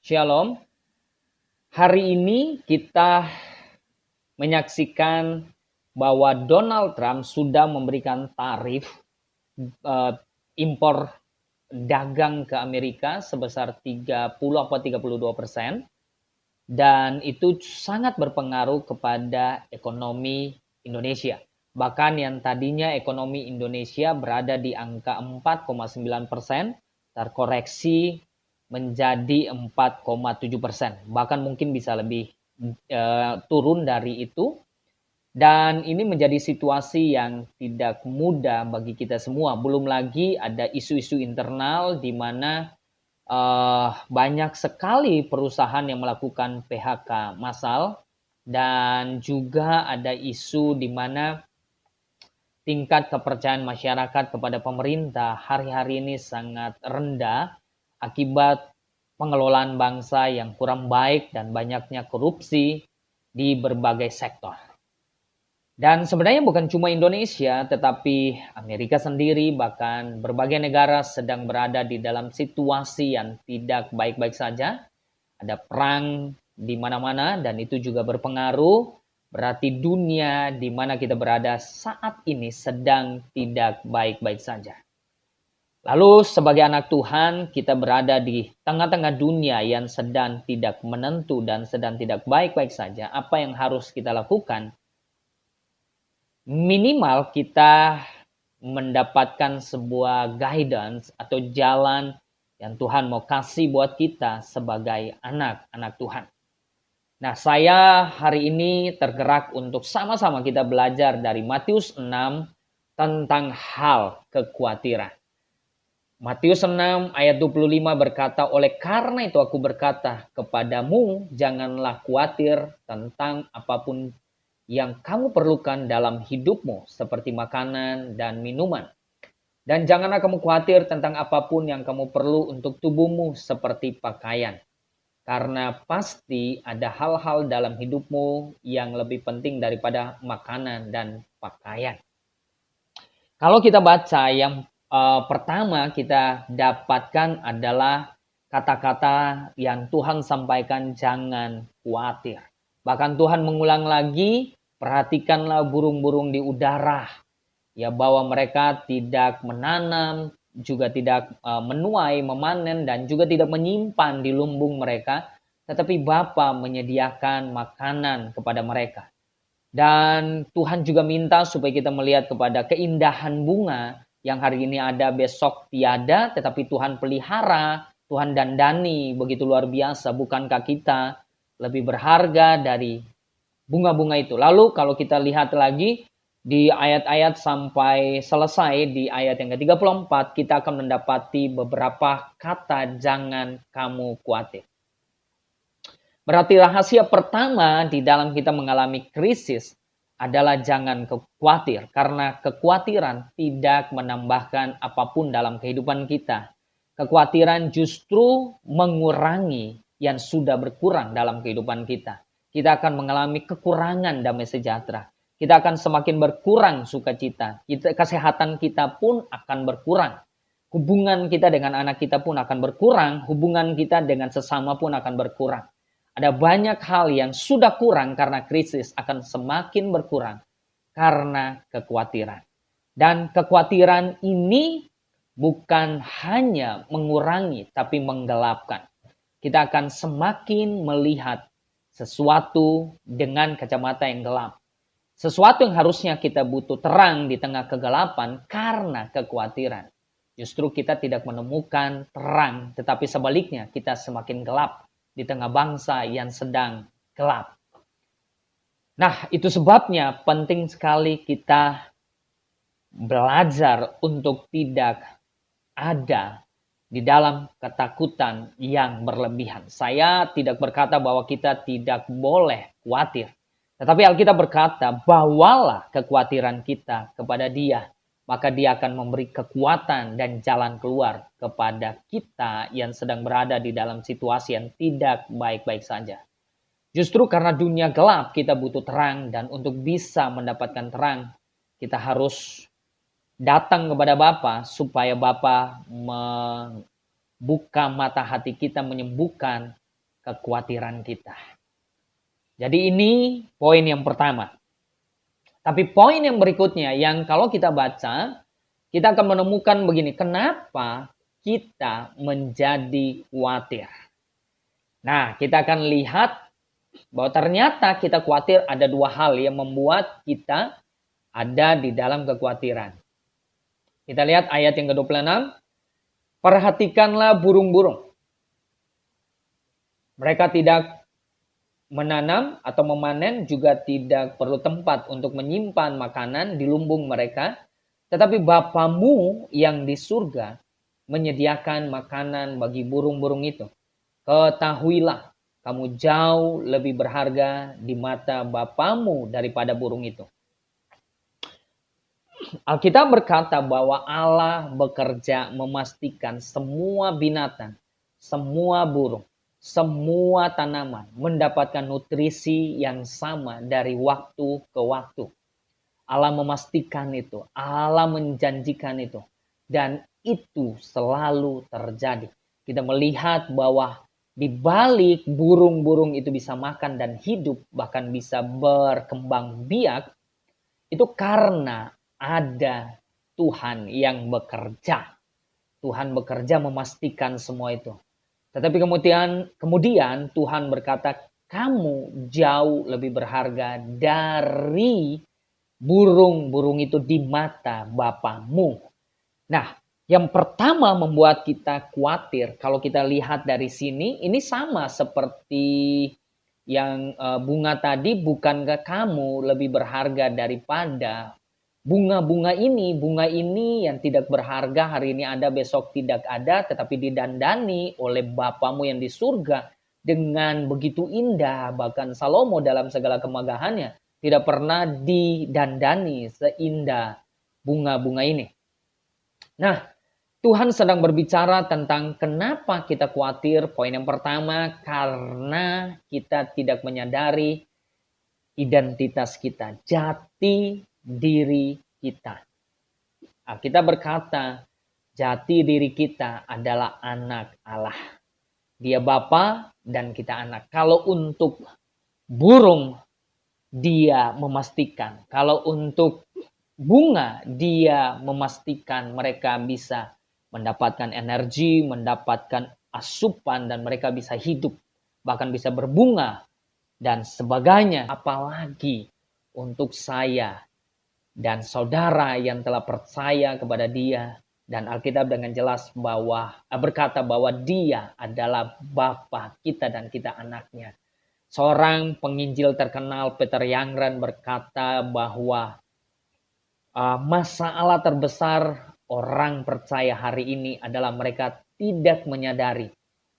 Shalom, hari ini kita menyaksikan bahwa Donald Trump sudah memberikan tarif impor dagang ke Amerika sebesar 30 atau 32%, dan itu sangat berpengaruh kepada ekonomi Indonesia. Bahkan yang tadinya ekonomi Indonesia berada di angka 4,9%, terkoreksi menjadi 4,7%. Bahkan mungkin bisa lebih turun dari itu. Dan ini menjadi situasi yang tidak mudah bagi kita semua. Belum lagi ada isu-isu internal di mana banyak sekali perusahaan yang melakukan PHK massal, dan juga ada isu di mana tingkat kepercayaan masyarakat kepada pemerintah hari-hari ini sangat rendah akibat pengelolaan bangsa yang kurang baik dan banyaknya korupsi di berbagai sektor. Dan sebenarnya bukan cuma Indonesia, tetapi Amerika sendiri, bahkan berbagai negara sedang berada di dalam situasi yang tidak baik-baik saja. Ada perang di mana-mana dan itu juga berpengaruh. Berarti dunia di mana kita berada saat ini sedang tidak baik-baik saja. Lalu sebagai anak Tuhan, kita berada di tengah-tengah dunia yang sedang tidak menentu dan sedang tidak baik-baik saja. Apa yang harus kita lakukan? Minimal kita mendapatkan sebuah guidance atau jalan yang Tuhan mau kasih buat kita sebagai anak-anak Tuhan. Nah, saya hari ini tergerak untuk sama-sama kita belajar dari Matius 6 tentang hal kekhawatiran. Matius 6 ayat 25 berkata, "Oleh karena itu aku berkata kepadamu, janganlah khawatir tentang apapun yang kamu perlukan dalam hidupmu, seperti makanan dan minuman. Dan janganlah kamu khawatir tentang apapun yang kamu perlu untuk tubuhmu, seperti pakaian. Karena pasti ada hal-hal dalam hidupmu yang lebih penting daripada makanan dan pakaian." Kalau kita baca yang pertama kita dapatkan adalah kata-kata yang Tuhan sampaikan, jangan khawatir. Bahkan Tuhan mengulang lagi, perhatikanlah burung-burung di udara, ya, bahwa mereka tidak menanam, juga tidak menuai, memanen, dan juga tidak menyimpan di lumbung mereka, tetapi Bapa menyediakan makanan kepada mereka. Dan Tuhan juga minta supaya kita melihat kepada keindahan bunga yang hari ini ada, besok tiada, tetapi Tuhan pelihara, Tuhan dandani begitu luar biasa. Bukankah kita lebih berharga dari bunga-bunga itu? Lalu kalau kita lihat lagi di ayat-ayat sampai selesai di ayat yang ke-34, kita akan mendapati beberapa kata jangan kamu khawatir. Berarti rahasia pertama di dalam kita mengalami krisis adalah jangan khawatir, karena kekhawatiran tidak menambahkan apapun dalam kehidupan kita. Kekhawatiran justru mengurangi yang sudah berkurang dalam kehidupan kita. Kita akan mengalami kekurangan damai sejahtera. Kita akan semakin berkurang sukacita. Kesehatan kita pun akan berkurang. Hubungan kita dengan anak kita pun akan berkurang. Hubungan kita dengan sesama pun akan berkurang. Ada banyak hal yang sudah kurang karena krisis akan semakin berkurang karena kekhawatiran. Dan kekhawatiran ini bukan hanya mengurangi, tapi menggelapkan. Kita akan semakin melihat sesuatu dengan kacamata yang gelap. Sesuatu yang harusnya kita butuh terang di tengah kegelapan karena kekhawatiran. Justru kita tidak menemukan terang, tetapi sebaliknya kita semakin gelap di tengah bangsa yang sedang gelap. Nah, itu sebabnya penting sekali kita belajar untuk tidak ada di dalam ketakutan yang berlebihan. Saya tidak berkata bahwa kita tidak boleh khawatir. Tetapi Alkitab berkata, bawalah kekhawatiran kita kepada Dia, maka Dia akan memberi kekuatan dan jalan keluar kepada kita yang sedang berada di dalam situasi yang tidak baik-baik saja. Justru karena dunia gelap, kita butuh terang, dan untuk bisa mendapatkan terang, kita harus datang kepada Bapa supaya Bapa membuka mata hati kita, menyembuhkan kekhawatiran kita. Jadi ini poin yang pertama. Tapi poin yang berikutnya yang kalau kita baca, kita akan menemukan begini, kenapa kita menjadi khawatir. Nah, kita akan lihat bahwa ternyata kita khawatir ada dua hal yang membuat kita ada di dalam kekhawatiran. Kita lihat ayat yang ke-26. Perhatikanlah burung-burung. Mereka tidak menanam atau memanen, juga tidak perlu tempat untuk menyimpan makanan di lumbung mereka. Tetapi Bapamu yang di surga menyediakan makanan bagi burung-burung itu. Ketahuilah, kamu jauh lebih berharga di mata Bapamu daripada burung itu. Alkitab berkata bahwa Allah bekerja memastikan semua binatang, semua burung, semua tanaman mendapatkan nutrisi yang sama dari waktu ke waktu. Allah memastikan itu, Allah menjanjikan itu, dan itu selalu terjadi. Kita melihat bahwa di balik burung-burung itu bisa makan dan hidup, bahkan bisa berkembang biak, itu karena ada Tuhan yang bekerja. Tuhan bekerja memastikan semua itu. Tetapi kemudian Tuhan berkata, kamu jauh lebih berharga dari burung-burung itu di mata Bapamu. Nah, yang pertama membuat kita khawatir, kalau kita lihat dari sini, ini sama seperti yang bunga tadi, bukankah kamu lebih berharga daripada bunga-bunga ini? Bunga ini yang tidak berharga, hari ini ada, besok tidak ada, tetapi didandani oleh Bapamu yang di surga dengan begitu indah. Bahkan Salomo dalam segala kemegahannya tidak pernah didandani seindah bunga-bunga ini. Nah, Tuhan sedang berbicara tentang kenapa kita khawatir. Poin yang pertama, karena kita tidak menyadari identitas kita, jati diri kita. Kita berkata, jati diri kita adalah anak Allah. Dia Bapa dan kita anak. Kalau untuk burung, dia memastikan. Kalau untuk bunga, dia memastikan mereka bisa mendapatkan energi, mendapatkan asupan, dan mereka bisa hidup, bahkan bisa berbunga, dan sebagainya. Apalagi untuk saya dan saudara yang telah percaya kepada dia. Dan Alkitab dengan jelas berkata bahwa dia adalah Bapa kita dan kita anaknya. Seorang penginjil terkenal, Peter Youngren, berkata bahwa masalah terbesar orang percaya hari ini adalah mereka tidak menyadari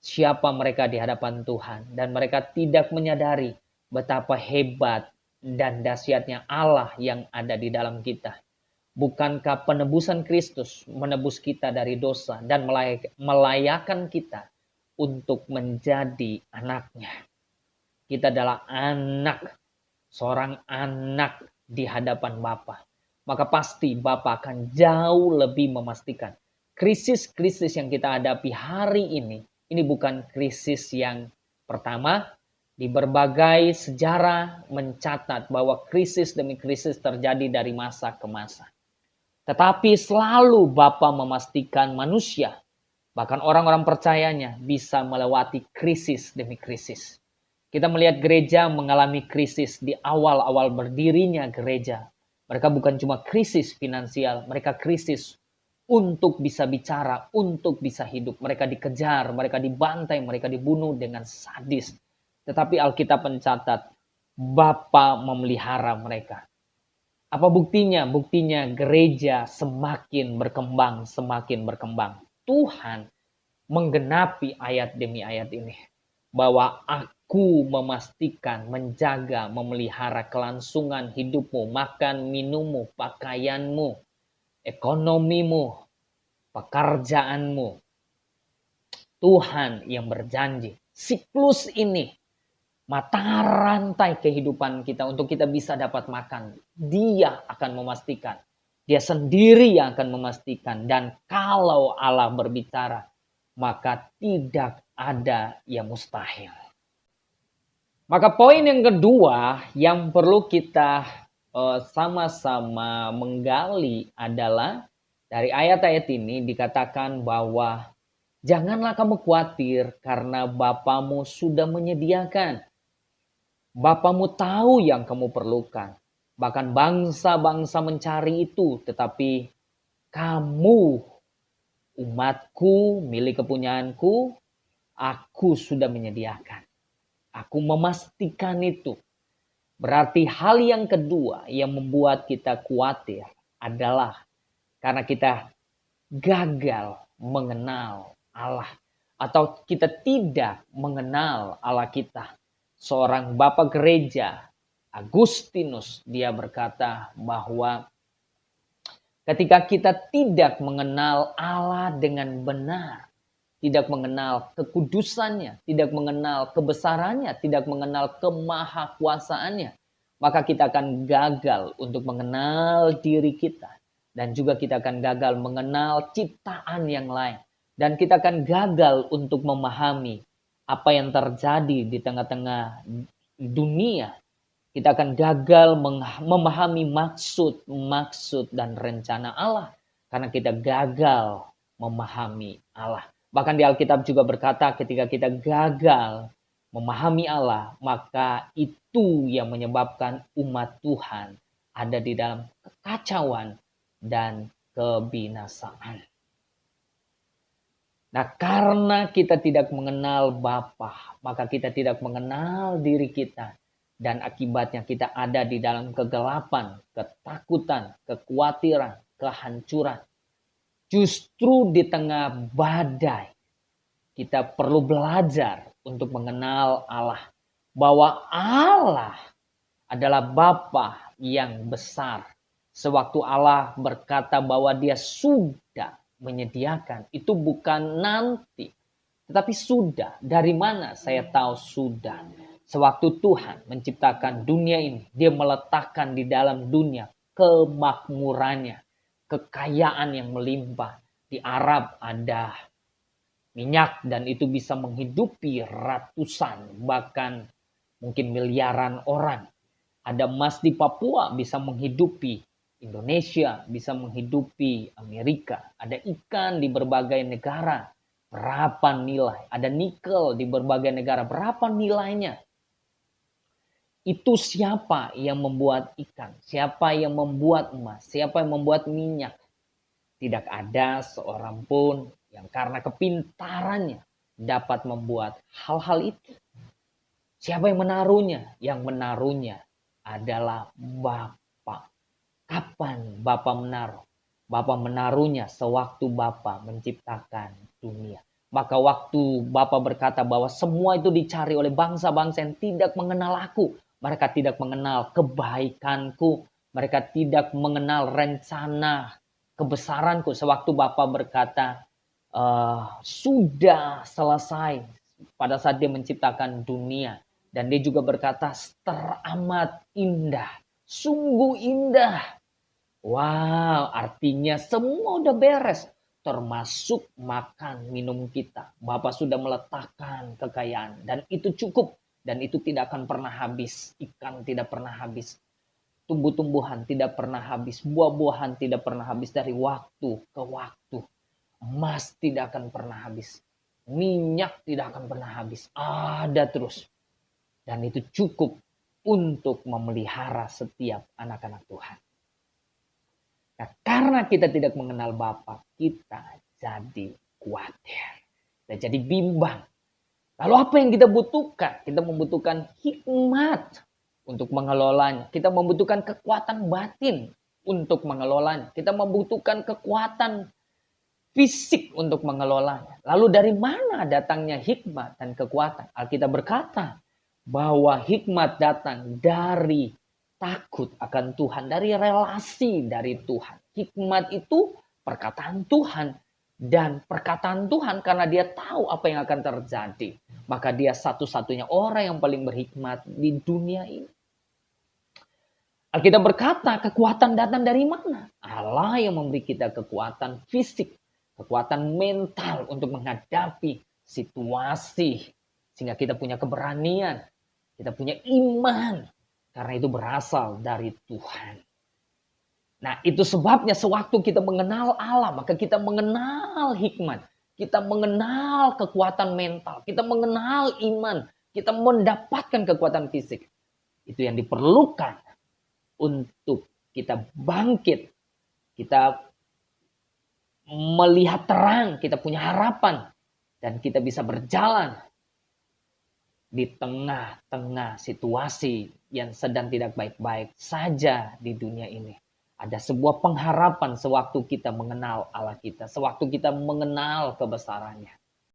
siapa mereka di hadapan Tuhan. Dan mereka tidak menyadari betapa hebat dan dahsyatnya Allah yang ada di dalam kita. Bukankah penebusan Kristus menebus kita dari dosa dan melayakkan kita untuk menjadi anaknya. Kita adalah anak, seorang anak di hadapan Bapa. Maka pasti Bapa akan jauh lebih memastikan. Krisis-krisis yang kita hadapi hari ini bukan krisis yang pertama. Di berbagai sejarah mencatat bahwa krisis demi krisis terjadi dari masa ke masa. Tetapi selalu Bapa memastikan manusia, bahkan orang-orang percayanya, bisa melewati krisis demi krisis. Kita melihat gereja mengalami krisis di awal-awal berdirinya gereja. Mereka bukan cuma krisis finansial, mereka krisis untuk bisa bicara, untuk bisa hidup. Mereka dikejar, mereka dibantai, mereka dibunuh dengan sadis. Tetapi Alkitab mencatat, Bapa memelihara mereka. Apa buktinya? Buktinya gereja semakin berkembang, semakin berkembang. Tuhan menggenapi ayat demi ayat ini. Bahwa Aku memastikan, menjaga, memelihara kelangsungan hidupmu, makan, minummu, pakaianmu, ekonomimu, pekerjaanmu. Tuhan yang berjanji. Siklus ini, mata rantai kehidupan kita untuk kita bisa dapat makan. Dia akan memastikan. Dia sendiri yang akan memastikan. Dan kalau Allah berbicara, maka tidak ada yang mustahil. Maka poin yang kedua yang perlu kita sama-sama menggali adalah dari ayat-ayat ini dikatakan bahwa janganlah kamu khawatir karena Bapamu sudah menyediakan. Bapamu tahu yang kamu perlukan. Bahkan bangsa-bangsa mencari itu, tetapi kamu, umatku, milik kepunyaanku, aku sudah menyediakan. Aku memastikan itu. Berarti hal yang kedua yang membuat kita khawatir adalah karena kita gagal mengenal Allah. Atau kita tidak mengenal Allah kita. Seorang bapak gereja, Agustinus, dia berkata bahwa ketika kita tidak mengenal Allah dengan benar, tidak mengenal kekudusannya, tidak mengenal kebesarannya, tidak mengenal kemahakuasaannya, maka kita akan gagal untuk mengenal diri kita. Dan juga kita akan gagal mengenal ciptaan yang lain. Dan kita akan gagal untuk memahami apa yang terjadi di tengah-tengah dunia. Kita akan gagal memahami maksud dan rencana Allah. Karena kita gagal memahami Allah. Bahkan di Alkitab juga berkata ketika kita gagal memahami Allah, maka itu yang menyebabkan umat Tuhan ada di dalam kekacauan dan kebinasaan. Nah, karena kita tidak mengenal Bapa, maka kita tidak mengenal diri kita. Dan akibatnya kita ada di dalam kegelapan, ketakutan, kekhawatiran, kehancuran. Justru di tengah badai, kita perlu belajar untuk mengenal Allah. Bahwa Allah adalah Bapa yang besar. Sewaktu Allah berkata bahwa dia sudah menyediakan, itu bukan nanti, tetapi sudah. Dari mana saya tahu sudah? Sewaktu Tuhan menciptakan dunia ini, dia meletakkan di dalam dunia kemakmurannya, kekayaan yang melimpah. Di Arab ada minyak dan itu bisa menghidupi ratusan, bahkan mungkin miliaran orang. Ada emas di Papua bisa menghidupi Indonesia, bisa menghidupi Amerika. Ada ikan di berbagai negara, berapa nilai? Ada nikel di berbagai negara, berapa nilainya? Itu siapa yang membuat ikan? Siapa yang membuat emas? Siapa yang membuat minyak? Tidak ada seorang pun yang karena kepintarannya dapat membuat hal-hal itu. Siapa yang menaruhnya? Yang menaruhnya adalah Bapa. Kapan Bapa menaruh? Bapa menaruhnya sewaktu Bapa menciptakan dunia. Maka waktu Bapa berkata bahwa semua itu dicari oleh bangsa-bangsa yang tidak mengenal aku. Mereka tidak mengenal kebaikanku. Mereka tidak mengenal rencana kebesaranku. Sewaktu Bapa berkata, sudah selesai pada saat dia menciptakan dunia. Dan dia juga berkata teramat indah, sungguh indah. Wow, artinya semua udah beres. Termasuk makan minum kita. Bapak sudah meletakkan kekayaan. Dan itu cukup. Dan itu tidak akan pernah habis. Ikan tidak pernah habis. Tumbuh-tumbuhan tidak pernah habis. Buah-buahan tidak pernah habis dari waktu ke waktu. Emas tidak akan pernah habis. Minyak tidak akan pernah habis. Ada terus. Dan itu cukup untuk memelihara setiap anak-anak Tuhan. Nah, karena kita tidak mengenal Bapa, kita jadi khawatir. Kita jadi bimbang. Lalu apa yang kita butuhkan? Kita membutuhkan hikmat untuk mengelolanya. Kita membutuhkan kekuatan batin untuk mengelolanya. Kita membutuhkan kekuatan fisik untuk mengelolanya. Lalu dari mana datangnya hikmat dan kekuatan? Alkitab berkata, bahwa hikmat datang dari takut akan Tuhan, dari relasi dari Tuhan. Hikmat itu perkataan Tuhan, dan perkataan Tuhan karena dia tahu apa yang akan terjadi. Maka dia satu-satunya orang yang paling berhikmat di dunia ini. Alkitab berkata kekuatan datang dari mana? Allah yang memberi kita kekuatan fisik, kekuatan mental untuk menghadapi situasi. Sehingga kita punya keberanian, Kita punya iman karena itu berasal dari Tuhan. Nah, itu sebabnya sewaktu kita mengenal Allah, maka kita mengenal hikmat, kita mengenal kekuatan mental, kita mengenal iman, kita mendapatkan kekuatan fisik. Itu yang diperlukan untuk kita bangkit, kita melihat terang, kita punya harapan, dan kita bisa berjalan di tengah-tengah situasi yang sedang tidak baik-baik saja di dunia ini. Ada sebuah pengharapan sewaktu kita mengenal Allah kita, sewaktu kita mengenal kebesarannya.